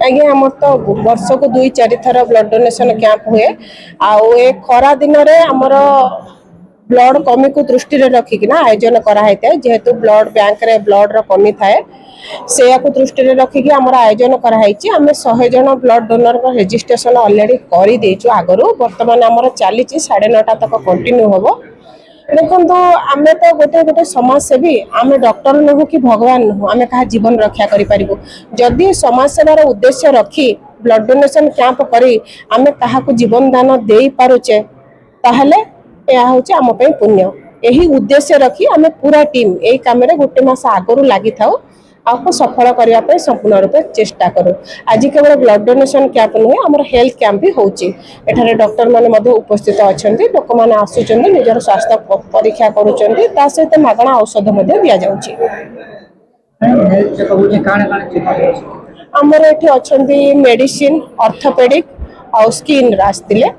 आज्ञा आम तो वर्ष को 2-4 थर ब्लड डोनेशन कैंप हुए आउ ए खरा दिन में आमर ब्लड कमी को दृष्टि रखिकिना आयोजन कराई जेहेतु ब्लड बैंक रे ब्लड रो कमी थाए से दृष्टि रखिकी आम आयोजन कराई आम 100 जन ब्लड डोनर को रजिस्ट्रेशन ऑलरेडी कर देचु आगु बर्तमान आमर चली 9:30 तक कंटिन्यू हम देखो आम तो गोटे गोटे समाजसेवी आम डॉक्टर नुह कि भगवान नुह आम क्या जीवन रक्षा करूँ जदि समाज सेवार उद्देश्य रखी ब्लड डोनेशन कैंप करी आम क्या जीवन दान दे पारुचे ताहले यह हूँ आम पुण्य यही उद्देश्य रखी आम पूरा टीम यही कम गोटे मास आगु लगी था आपको सफल करने संपूर्ण रूपे चेष्टा करूँ आज केवल ब्लड डोनेशन कैंप नुहे आम हेल्थ कैंप भी होठारे डॉक्टर मैंने उपस्थित अच्छा लोक मैंने आसुच्च निजर स्वास्थ्य परीक्षा करुँच सहित मागणा औषध दि जाऊँगी आमर ये अच्छा मेडिसिन ऑर्थोपेडिक आउ स्किन आसते